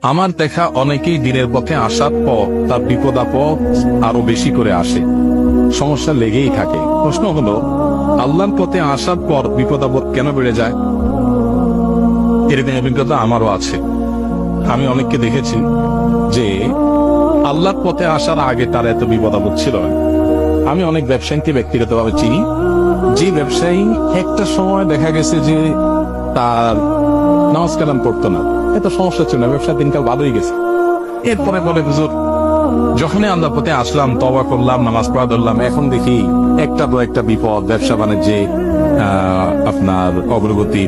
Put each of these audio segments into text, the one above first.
আমার দেখা অনেকেই দিনের পথে আসার পর তার বিপদ আপদ আরো বেশি করে আসে, সমস্যা লেগেই থাকে। প্রশ্ন হলো, আল্লাহর পথে আসার পর বিপদ আপদ কেন বেড়ে যায়? এরকম অভিজ্ঞতা আমারও আছে। আমি অনেককে দেখেছি যে আল্লাহর পথে আসার আগে তার এত বিপদ আপদ ছিল না। আমি অনেক ব্যবসায়ীকে ব্যক্তিগতভাবে চিনি, যে ব্যবসায়ী একটা সময় দেখা গেছে যে তার নামাজ কালাম পড়তো না, এত সমস্যা ছিল না, ব্যবসার দিনকাল ভালোই গেছে। এরপরে বলে, হুজুর যখনই আল্লাহর পথে আসলাম, তওবা করলাম, নামাজ পড়া ধরলাম, এখন দেখি একটা তো একটা বিপদ, ব্যবসা বাণিজ্যে আপনার অগ্রগতি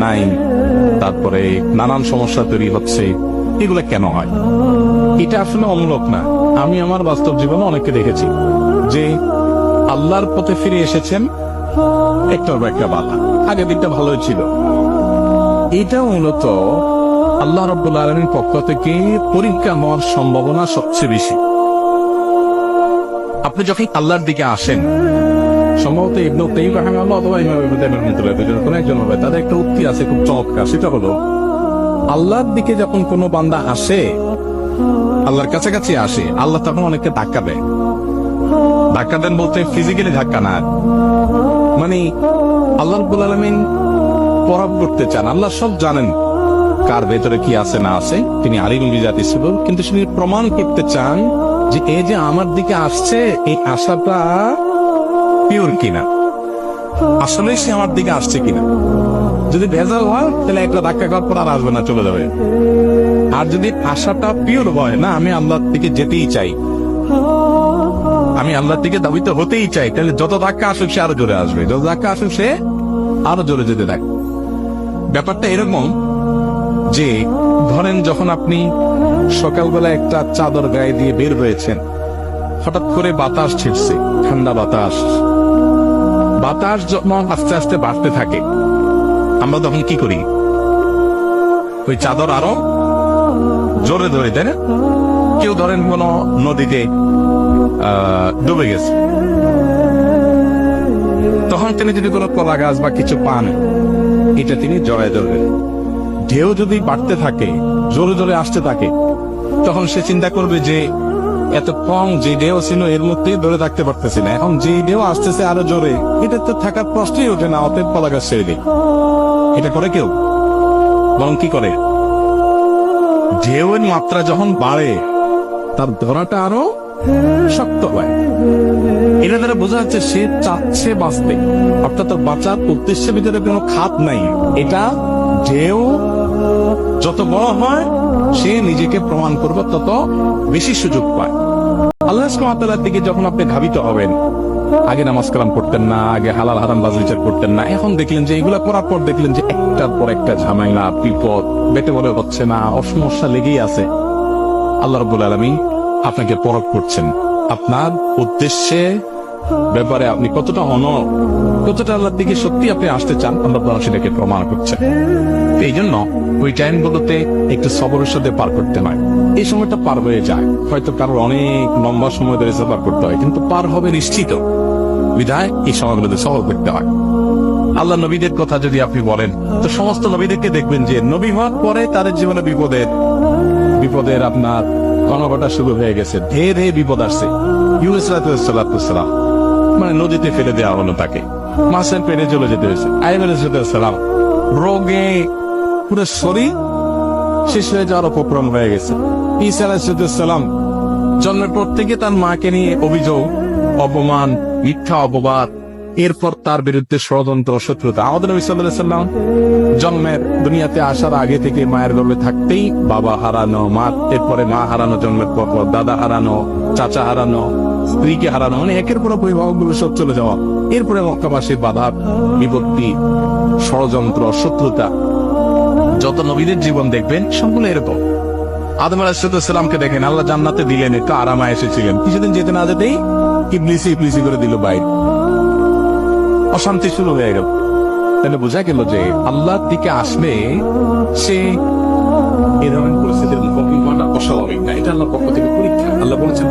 নাই, তারপরে নানান সমস্যা তৈরি হচ্ছে। এগুলো কেন হয়? এটা আসলে অমূলক না। আমি আমার বাস্তব জীবনে অনেককে দেখেছি যে আল্লাহর পথে ফিরে এসেছেন, একটার পর একটা বাধা, আগের দিকটা ভালোই ছিল। এটা মূলত আল্লাহ রাব্বুল আলামিনের পক্ষ থেকে পরীক্ষা হওয়ার সম্ভাবনা সবচেয়ে বেশি। আপনি যখন আল্লাহর দিকে আসেন, সম্ভবত ইবনে তাইয়্যিব রাহিমাহুল্লাহ অথবা ইমাম ইবনে তাইমিয়া রাহিমাহুল্লাহ কোন একজন হবে, তাদের একটা উক্তি আছে খুব চমৎকার। সেটা হলো, আল্লাহর দিকে যখন কোনো বান্দা আসে, আল্লাহর কাছাকাছি আসে, আল্লাহ তখন অনেককে ধাক্কা দেয়। ধাক্কা দেন বলতে ফিজিক্যালি ধাক্কা না, মানে আল্লাহ রাব্বুল আলামিন পরখ করতে চান। আল্লাহ সব জানেন কার ভেতরে কি আছে না আছে, তিনি আলিমুল বিজাতি সুবুর, কিন্তু তিনি প্রমাণ করতে চান যে এই যে আমার দিকে আসছে, এই আশাটা পিওর কিনা, আসলে সে আমার দিকে আসছে কিনা। যদি ভেজাল হয় তাহলে একটা ধাক্কা খাওয়ার পর আর আসবে না, চলে যাবে। আর যদি আশাটা পিওর হয়, না আমি আল্লাহর দিকে যেতেই চাই, আমি আল্লাহর দিকে দাবিত হতেই চাই, তাহলে যত ধাক্কা আসুক সে আরো জোরে আসবে, যত ধাক্কা আসুক সে আরো জোরে যেতে থাকবে। ব্যাপারটা এরকম যে ধরেন যখন আপনি সকালবেলা একটা চাদর গায়ে দিয়ে বের হয়েছেন, হঠাৎ করে বাতাস ছিটছে, ঠান্ডা বাতাস, বাতাস যখন আস্তে আস্তে বাড়তে থাকে, আমরা তখন কি করি? ওই চাদর আরো জোরে ধরে, তাই না? কেউ ধরেন কোন নদীতে ডুবে গেছে, তখন তিনি যদি কোনো কলা গাছ বা কিছু পান, এটা তিনি জড়ায় ধরবেন। ঢেউ যদি বাড়তে থাকে, জোরে জোরে আসতে থাকে, তখন সে চিন্তা করবে যে এত কম যে ঢেউ ছিল এর মধ্যেই ধরে থাকতে পারতেছি না, এখন যে ঢেউ আসতেছে আরো জোরে, এটা তো থাকার প্রশ্নই ওঠে না, অতএব কলা গাছ ছেড়ে দিই। এটা করে কেউ? বরং কি করে, ঢেউয়ের মাত্রা যখন বাড়ে তার ধরাটা আরো শক্ত হয়। এটা দ্বারা বোঝা যাচ্ছে সে চাচ্ছে বাঁচতে, অর্থাৎ তার বাঁচার উদ্দেশ্যের ভিতরে কোনো খাত নাই। এটা ঢেউ যত বড় হয়, সে নিজেকে প্রমাণ করবে তত বেশি সুযোগ পায়। আল্লাহ সুবহানাহু ওয়া তাআলার দিকে যখন আপনি ধাবিত হবেন, আগে নামাজ কালাম করতেন না, আগে হালাল হারাম বাজ বিচার করতেন না, এখন দেখলেন যে এগুলা করার পর দেখলেন যে একটার পর একটা ঝামেলা, বিপদ, বেটে বলে হচ্ছে না, অসমস্যা লেগেই আছে। আল্লাহ রাব্বুল আলামিন আপনাকে পরখ করছেন, আপনার উদ্দেশ্যে ব্যাপারে আপনি কতটা কতটা আল্লাহর দিকে সত্যি আপনি আসতে চান, আল্লাহ সেটাকে প্রমাণ করছেন। এই জন্য ওই টাইমগুলোতে একটু সবরের সাথে পার করতে হয়। এই সময়টা পার হয়ে যায়, হয়তো কারোর অনেক লম্বা সময় ধরে সফর করতে হয়, কিন্তু পার হবে নিশ্চিত। বিধায় এই সময়গুলোতে সবর করতে হয়। আল্লাহ নবীদের কথা যদি আপনি বলেন, তো সমস্ত নবীদেরকে দেখবেন যে নবী হওয়ার পরে তাদের জীবনে বিপদের আপনার ঘনঘটা শুরু হয়ে গেছে, ঢের বিপদ আসছে। ইউনূস আলাইহিস সালাম মানে নদীতে ফেলে দেওয়া হলো, তাকে মাছের পেটে চলে যেতে হয়েছে। আইয়ুব আলাইহিস সালাম রোগে পুরো শরীর শেষ হয়ে যাওয়ার উপক্রম হয়ে গেছে। ঈসা আলাইহিস সালাম জন্মের পর থেকে তার মাকে নিয়ে অভিযোগ, অপমান, মিথ্যা অপবাদ, এরপর তার বিরুদ্ধে ষড়যন্ত্র, শত্রুতা। আমাদের নবী সাল্লাল্লাহু আলাইহি ওয়াসাল্লাম জন্মের দুনিয়াতে আসার আগে থেকে মায়ের গর্ভে থাকতেই বাবা হারানো, এরপরে মা হারানো, জন্মের পর দাদা হারানো, চাচা হারানো, স্ত্রীকে হারানো, মানে একের পর অভিভাবকগুলো সব চলে যাওয়া, এরপরে মক্কাবাসীর বাধা, বিপত্তি, ষড়যন্ত্র, শত্রুতা। যত নবীদের জীবন দেখবেন সবগুলো এরকম। আদম আলাইহিস সালামকে দেখেন, আল্লাহ জান্নাতে দিলেন, একটু আরামে এসেছিলেন, কিছুদিন যেতে না যেতেই ইবলিসি করে দিল বাইরে, অশান্তি শুরু হয়ে গেল। তাহলে বোঝা গেল যে আল্লাহর দিকে আসলে সে এই ধরনের পরিস্থিতির মুখোমুখি হওয়াটা অস্বাভাবিক না, এটা আল্লাহর পক্ষ থেকে পরীক্ষা। আল্লাহ বলেছেন,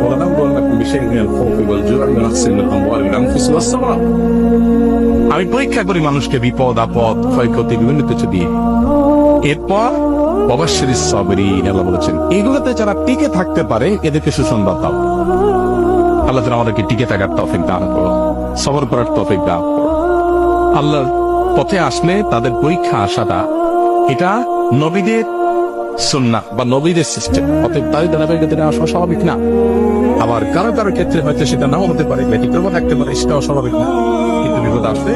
আমি পরীক্ষা করি মানুষকে বিপদ আপদ, ক্ষয়ক্ষতি, বিভিন্ন কিছু দিয়ে। এরপর ওয়াবাশশিরিস সাবিরিন, আল্লাহ বলেছেন এগুলোতে যারা টিকে থাকতে পারে এদেরকে সুসংবাদ দাও। আল্লাহ যেন আমাদেরকে টিকে থাকার তৌফিক দান করো, সবর করার তৌফিক দান করো। আল্লাহর পথে আসলে তাদের পরীক্ষা আসাটা এটা নবীদের সুন্নাহ বা নবীদের সিস্টেম, অতএব তাদের ধারাবাহিকতা আসা স্বাভাবিক না। আবার কারো কারো ক্ষেত্রে হয়তো সেটা নাও হতে পারে, ব্যতিক্রম থাকতে পারে, সেটাও স্বাভাবিক না। কিন্তু বিপদ আসলে